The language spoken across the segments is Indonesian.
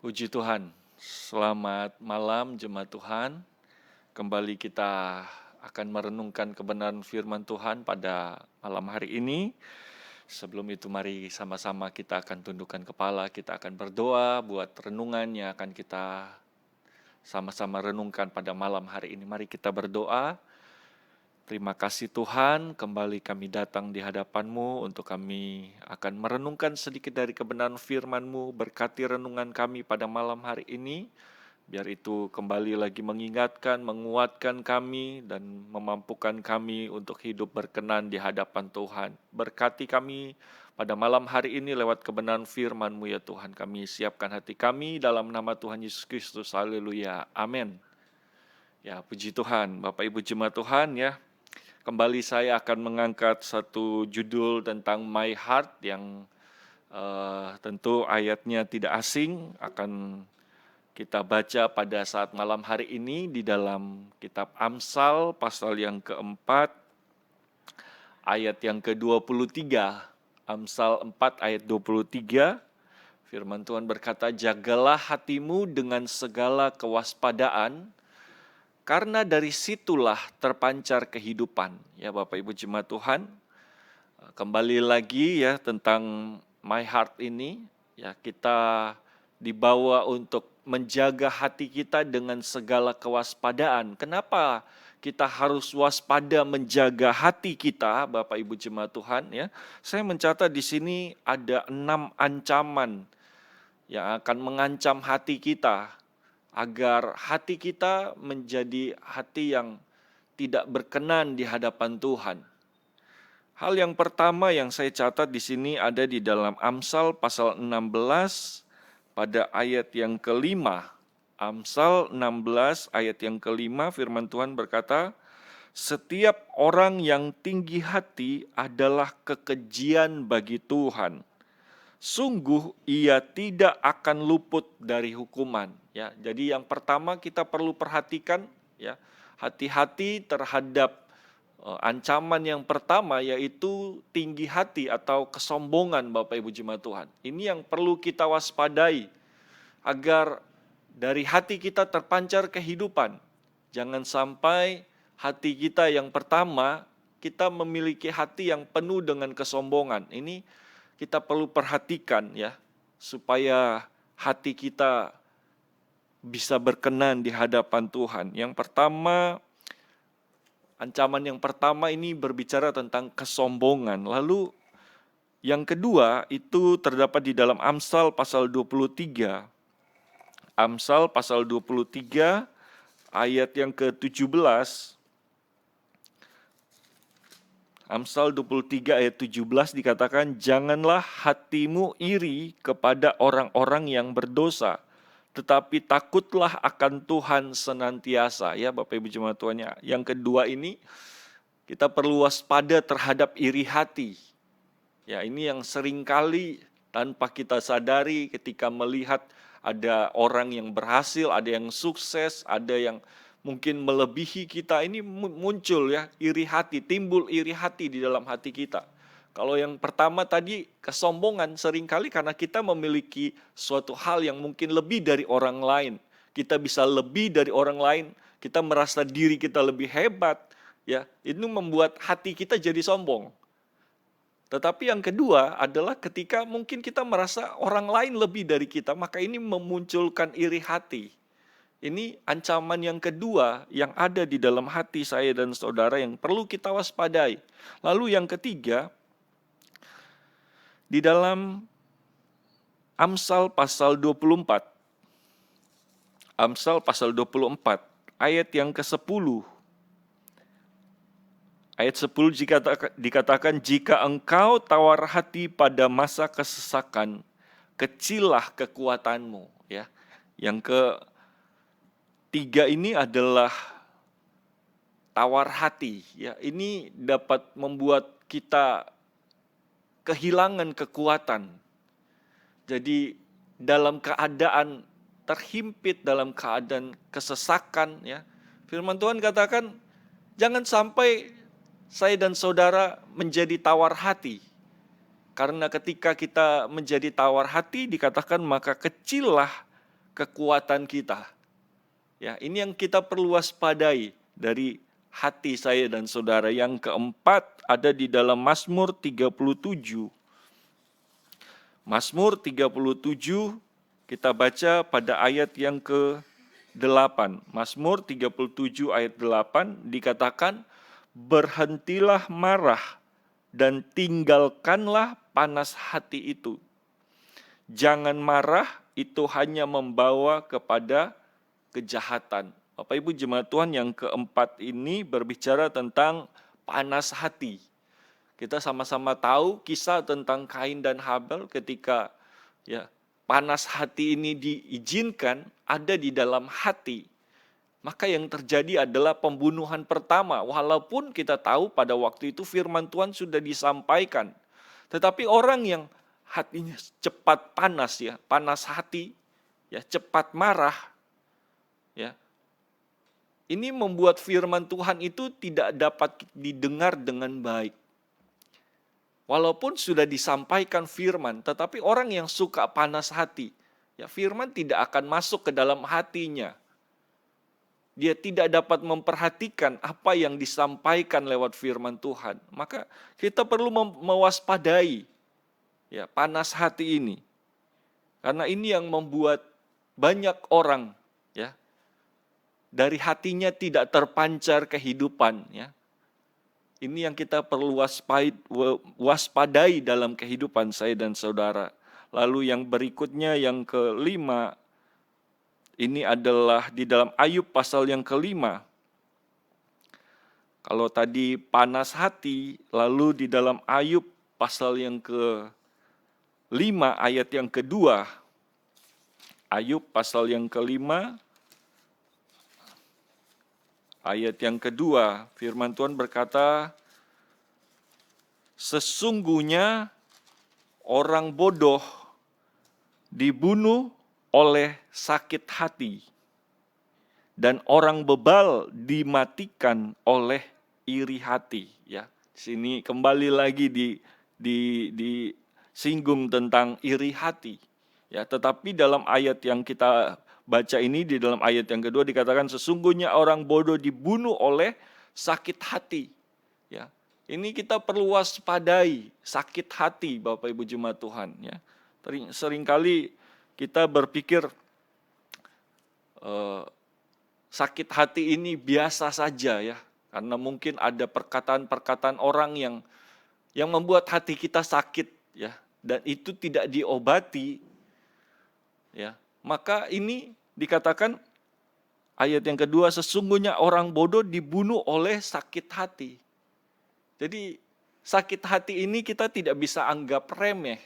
Puji Tuhan, selamat malam jemaat Tuhan. Kembali kita akan merenungkan kebenaran firman Tuhan pada malam hari ini. Sebelum itu mari sama-sama kita akan tundukkan kepala, kita akan berdoa buat renungan yang akan kita sama-sama renungkan pada malam hari ini. Mari kita berdoa. Terima kasih Tuhan, kembali kami datang di hadapan-Mu untuk kami akan merenungkan sedikit dari kebenaran firman-Mu. Berkati renungan kami pada malam hari ini, biar itu kembali lagi mengingatkan, menguatkan kami, dan memampukan kami untuk hidup berkenan di hadapan Tuhan. Berkati kami pada malam hari ini lewat kebenaran firman-Mu ya Tuhan. Kami siapkan hati kami dalam nama Tuhan Yesus Kristus. Haleluya. Amin. Ya, puji Tuhan, Bapak Ibu jemaat Tuhan ya. Kembali saya akan mengangkat satu judul tentang My Heart yang tentu ayatnya tidak asing, akan kita baca pada saat malam hari ini di dalam kitab Amsal pasal yang keempat, ayat yang ke-23. Amsal 4 ayat 23, firman Tuhan berkata, "Jagalah hatimu dengan segala kewaspadaan, karena dari situlah terpancar kehidupan." Ya Bapak Ibu jemaat Tuhan, kembali lagi ya tentang My Heart ini, ya kita dibawa untuk menjaga hati kita dengan segala kewaspadaan. Kenapa kita harus waspada menjaga hati kita, Bapak Ibu jemaat Tuhan ya? Saya mencatat di sini ada 6 ancaman yang akan mengancam hati kita, agar hati kita menjadi hati yang tidak berkenan di hadapan Tuhan. Hal yang pertama yang saya catat di sini ada di dalam Amsal pasal 16 pada ayat yang kelima. Amsal 16 ayat yang kelima, firman Tuhan berkata, "Setiap orang yang tinggi hati adalah kekejian bagi Tuhan. Sungguh ia tidak akan luput dari hukuman." Ya, jadi yang pertama kita perlu perhatikan ya, hati-hati terhadap ancaman yang pertama, yaitu tinggi hati atau kesombongan, Bapak Ibu jemaat Tuhan. Ini yang perlu kita waspadai agar dari hati kita terpancar kehidupan. Jangan sampai hati kita yang pertama, kita memiliki hati yang penuh dengan kesombongan. Ini kita perlu perhatikan ya, supaya hati kita bisa berkenan di hadapan Tuhan. Yang pertama, ancaman yang pertama ini berbicara tentang kesombongan. Lalu yang kedua itu terdapat di dalam Amsal pasal 23. Amsal pasal 23 ayat yang ke-17. Amsal 23 ayat 17 dikatakan, "Janganlah hatimu iri kepada orang-orang yang berdosa, tetapi takutlah akan Tuhan senantiasa." Ya Bapak Ibu jemaat Tuhan ya. Yang kedua ini, kita perlu waspada terhadap iri hati. Ya, ini yang seringkali tanpa kita sadari ketika melihat ada orang yang berhasil, ada yang sukses, ada yang mungkin melebihi kita, ini muncul ya iri hati, timbul iri hati di dalam hati kita. Kalau yang pertama tadi kesombongan, seringkali karena kita memiliki suatu hal yang mungkin lebih dari orang lain. Kita bisa lebih dari orang lain, kita merasa diri kita lebih hebat, ya. Itu membuat hati kita jadi sombong. Tetapi yang kedua adalah ketika mungkin kita merasa orang lain lebih dari kita, maka ini memunculkan iri hati. Ini ancaman yang kedua yang ada di dalam hati saya dan saudara yang perlu kita waspadai. Lalu yang ketiga, di dalam Amsal pasal 24. Amsal pasal 24, ayat yang ke-10. Ayat 10 dikatakan, "Jika engkau tawar hati pada masa kesesakan, kecillah kekuatanmu." Ya. Yang ketiga ini adalah tawar hati. Ya, ini dapat membuat kita kehilangan kekuatan. Jadi dalam keadaan terhimpit, dalam keadaan kesesakan, ya, firman Tuhan katakan, jangan sampai saya dan saudara menjadi tawar hati. Karena ketika kita menjadi tawar hati, dikatakan maka kecillah kekuatan kita. Ya, ini yang kita perlu waspadai dari hati saya dan saudara. Yang keempat ada di dalam Mazmur 37. Mazmur 37 kita baca pada ayat yang ke-8. Mazmur 37 ayat 8 dikatakan, berhentilah marah dan tinggalkanlah panas hati itu. Jangan marah, itu hanya membawa kepada kejahatan. Bapak Ibu jemaat Tuhan, yang keempat ini berbicara tentang panas hati. Kita sama-sama tahu kisah tentang Kain dan Habel ketika panas hati ini diizinkan ada di dalam hati. Maka yang terjadi adalah pembunuhan pertama. Walaupun kita tahu pada waktu itu firman Tuhan sudah disampaikan. Tetapi orang yang hatinya cepat panas, panas hati, cepat marah, ini membuat firman Tuhan itu tidak dapat didengar dengan baik. Walaupun sudah disampaikan firman, tetapi orang yang suka panas hati, firman tidak akan masuk ke dalam hatinya. Dia tidak dapat memperhatikan apa yang disampaikan lewat firman Tuhan. Maka kita perlu mewaspadai panas hati ini. Karena ini yang membuat banyak orang dari hatinya tidak terpancar kehidupan. Ini yang kita perlu waspadai dalam kehidupan saya dan saudara. Lalu yang berikutnya, yang kelima, ini adalah di dalam Ayub pasal yang kelima. Kalau tadi panas hati, lalu di dalam Ayub pasal yang kelima ayat yang kedua. Ayub pasal yang kelima ayat yang kedua, firman Tuhan berkata, sesungguhnya orang bodoh dibunuh oleh sakit hati, dan orang bebal dimatikan oleh iri hati. Sini kembali lagi disinggung tentang iri hati. Tetapi dalam ayat yang kita baca ini, di dalam ayat yang kedua dikatakan sesungguhnya orang bodoh dibunuh oleh sakit hati. Ini kita perlu waspadai sakit hati, Bapak Ibu jemaat Tuhan. Seringkali kita berpikir sakit hati ini biasa saja, karena mungkin ada perkataan-perkataan orang yang membuat hati kita sakit, dan itu tidak diobati. Maka ini dikatakan ayat yang kedua, sesungguhnya orang bodoh dibunuh oleh sakit hati. Jadi sakit hati ini kita tidak bisa anggap remeh.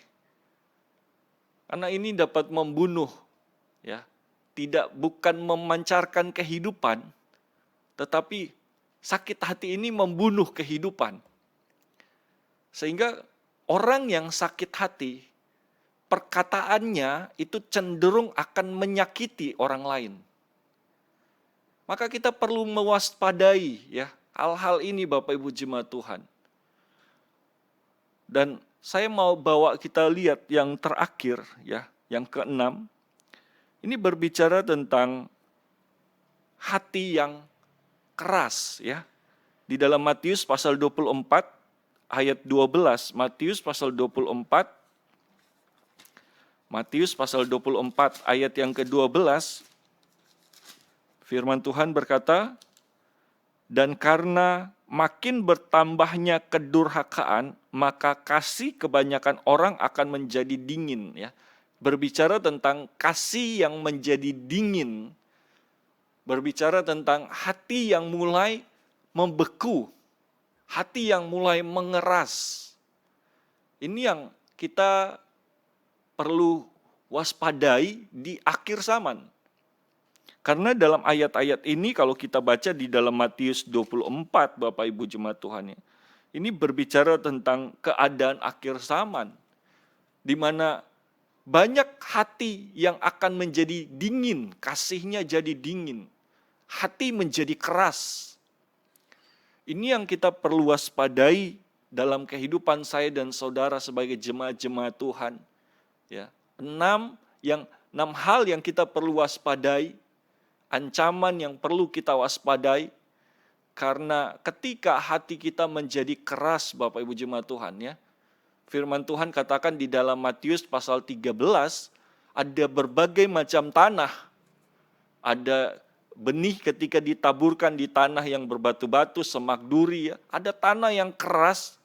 Karena ini dapat membunuh, bukan memancarkan kehidupan, tetapi sakit hati ini membunuh kehidupan. Sehingga orang yang sakit hati, perkataannya itu cenderung akan menyakiti orang lain. Maka kita perlu mewaspadai hal-hal ini, Bapak Ibu jemaat Tuhan. Dan saya mau bawa kita lihat yang terakhir, yang keenam. Ini berbicara tentang hati yang keras, Di dalam Matius pasal 24 ayat 12, Matius pasal 24 ayat yang ke-12, firman Tuhan berkata, dan karena makin bertambahnya kedurhakaan, maka kasih kebanyakan orang akan menjadi dingin. Berbicara tentang kasih yang menjadi dingin, berbicara tentang hati yang mulai membeku, hati yang mulai mengeras. Ini yang kita perlu waspadai di akhir zaman. Karena dalam ayat-ayat ini kalau kita baca di dalam Matius 24, Bapak Ibu jemaat Tuhan, ini berbicara tentang keadaan akhir zaman, di mana banyak hati yang akan menjadi dingin, kasihnya jadi dingin, hati menjadi keras. Ini yang kita perlu waspadai dalam kehidupan saya dan saudara sebagai jemaat-jemaat Tuhan. Yang 6 hal yang kita perlu waspadai, ancaman yang perlu kita waspadai, karena ketika hati kita menjadi keras, Bapak Ibu jemaat Tuhan ya, firman Tuhan katakan di dalam Matius pasal 13, ada berbagai macam tanah. Ada benih ketika ditaburkan di tanah yang berbatu-batu, semak duri ya. Ada tanah yang keras,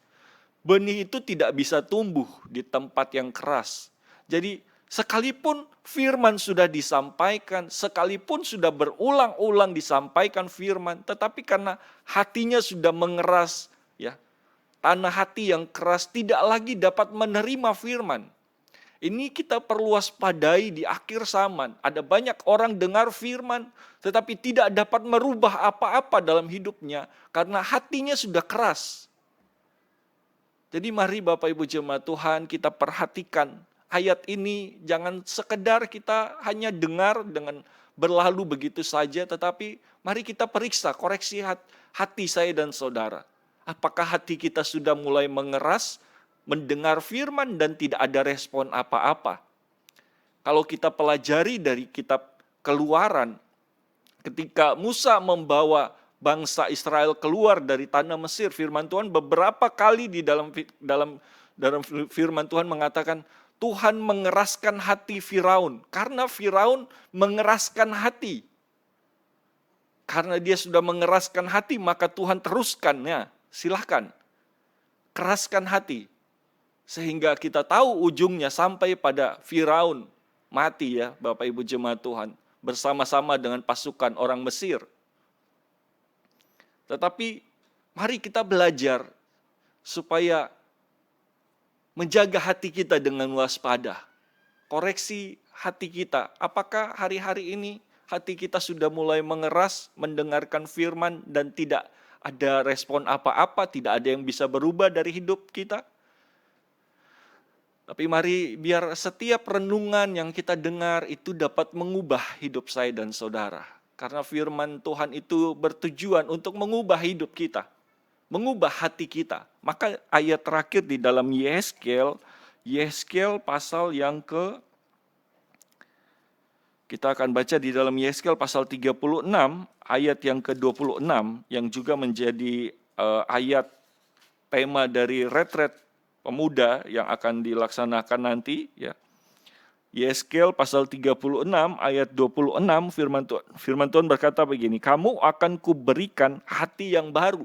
benih itu tidak bisa tumbuh di tempat yang keras. Jadi sekalipun firman sudah disampaikan, sekalipun sudah berulang-ulang disampaikan firman, tetapi karena hatinya sudah mengeras ya, tanah hati yang keras tidak lagi dapat menerima firman. Ini kita perlu waspadai di akhir zaman. Ada banyak orang dengar firman, tetapi tidak dapat merubah apa-apa dalam hidupnya, karena hatinya sudah keras. Jadi mari Bapak Ibu jemaat Tuhan, kita perhatikan ayat ini, jangan sekedar kita hanya dengar dengan berlalu begitu saja, tetapi mari kita periksa, koreksi hati saya dan saudara. Apakah hati kita sudah mulai mengeras, mendengar firman dan tidak ada respon apa-apa? Kalau kita pelajari dari kitab Keluaran, ketika Musa membawa bangsa Israel keluar dari tanah Mesir, firman Tuhan beberapa kali di dalam firman Tuhan mengatakan, Tuhan mengeraskan hati Firaun, karena Firaun mengeraskan hati. Karena dia sudah mengeraskan hati, maka Tuhan teruskan, ya, silahkan, keraskan hati. Sehingga kita tahu ujungnya sampai pada Firaun mati ya Bapak Ibu jemaat Tuhan, bersama-sama dengan pasukan orang Mesir. Tetapi mari kita belajar supaya menjaga hati kita dengan waspada. Koreksi hati kita, apakah hari-hari ini hati kita sudah mulai mengeras, mendengarkan firman dan tidak ada respon apa-apa, tidak ada yang bisa berubah dari hidup kita? Tapi mari biar setiap renungan yang kita dengar itu dapat mengubah hidup saya dan saudara. Karena firman Tuhan itu bertujuan untuk mengubah hidup kita, mengubah hati kita. Maka ayat terakhir di dalam Yeskel pasal yang kita akan baca di dalam Yeskel pasal 36 ayat yang ke-26 yang juga menjadi ayat tema dari retret pemuda yang akan dilaksanakan nanti ya. Yeskel pasal 36 ayat 26 firman Tuhan berkata begini, kamu akan kuberikan hati yang baru.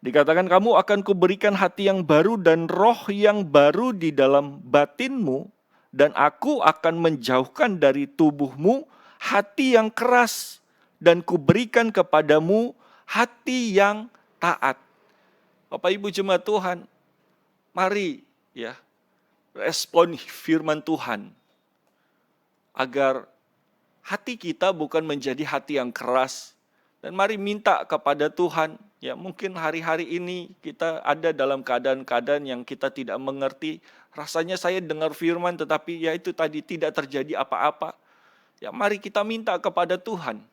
Dikatakan kamu akan kuberikan hati yang baru dan roh yang baru di dalam batinmu, dan aku akan menjauhkan dari tubuhmu hati yang keras dan kuberikan kepadamu hati yang taat. Bapak Ibu jemaat Tuhan, mari ya respon firman Tuhan agar hati kita bukan menjadi hati yang keras, dan mari minta kepada Tuhan. Ya mungkin hari-hari ini kita ada dalam keadaan-keadaan yang kita tidak mengerti. Rasanya saya dengar firman tetapi ya itu tadi tidak terjadi apa-apa. Ya mari kita minta kepada Tuhan.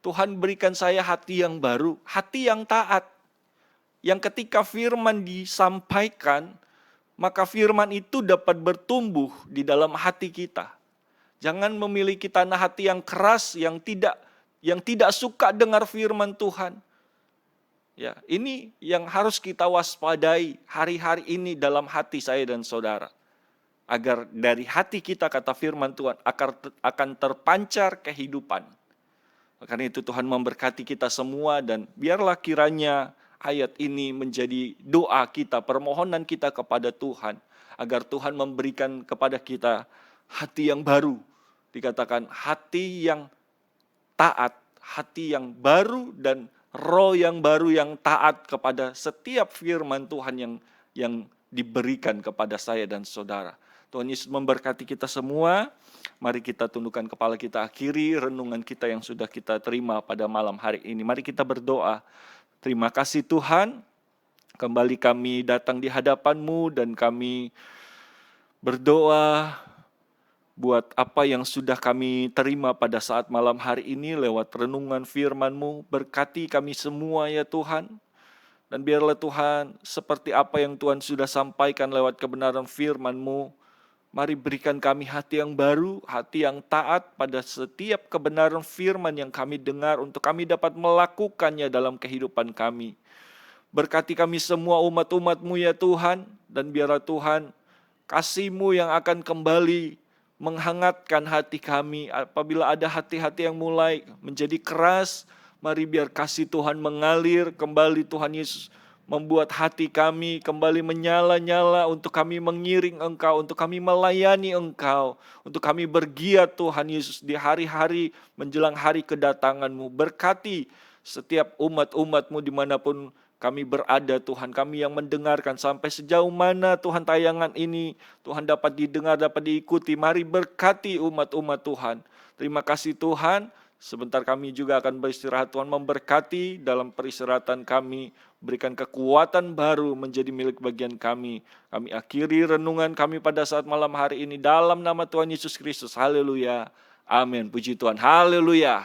Tuhan berikan saya hati yang baru, hati yang taat. Yang ketika firman disampaikan, maka firman itu dapat bertumbuh di dalam hati kita. Jangan memiliki tanah hati yang keras, yang tidak suka dengar firman Tuhan. Ya, ini yang harus kita waspadai hari-hari ini dalam hati saya dan saudara. Agar dari hati kita, kata firman Tuhan, akan terpancar kehidupan. Karena itu Tuhan memberkati kita semua, dan biarlah kiranya ayat ini menjadi doa kita, permohonan kita kepada Tuhan, agar Tuhan memberikan kepada kita hati yang baru. Dikatakan hati yang taat, hati yang baru, dan roh yang baru yang taat kepada setiap firman Tuhan yang diberikan kepada saya dan saudara. Tuhan Yesus memberkati kita semua. Mari kita tundukkan kepala kita, akhiri renungan kita yang sudah kita terima pada malam hari ini. Mari kita berdoa. Terima kasih Tuhan, kembali kami datang di hadapan-Mu dan kami berdoa buat apa yang sudah kami terima pada saat malam hari ini lewat renungan firman-Mu. Berkati kami semua ya Tuhan, dan biarlah Tuhan seperti apa yang Tuhan sudah sampaikan lewat kebenaran firman-Mu, Mari berikan kami hati yang baru, hati yang taat pada setiap kebenaran firman yang kami dengar untuk kami dapat melakukannya dalam kehidupan kami. Berkati kami semua umat-umat-Mu ya Tuhan, dan biarlah Tuhan kasih-Mu yang akan kembali menghangatkan hati kami. Apabila ada hati-hati yang mulai menjadi keras, mari biar kasih Tuhan mengalir kembali Tuhan Yesus, membuat hati kami kembali menyala-nyala untuk kami mengiring Engkau, untuk kami melayani Engkau, untuk kami bergiat Tuhan Yesus di hari-hari menjelang hari kedatangan-Mu. Berkati setiap umat-umat-Mu dimanapun kami berada Tuhan, kami yang mendengarkan sampai sejauh mana Tuhan tayangan ini Tuhan dapat didengar, dapat diikuti. Mari berkati umat-umat Tuhan. Terima kasih Tuhan. Sebentar kami juga akan beristirahat. Tuhan memberkati dalam peristirahatan kami. Berikan kekuatan baru menjadi milik bagian kami. Kami akhiri renungan kami pada saat malam hari ini dalam nama Tuhan Yesus Kristus. Haleluya. Amin. Puji Tuhan. Haleluya.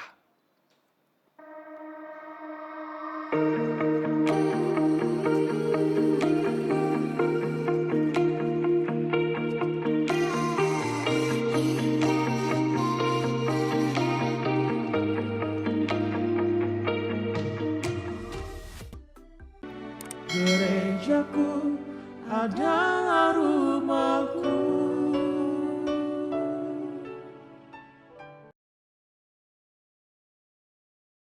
Gerejaku adalah rumahku,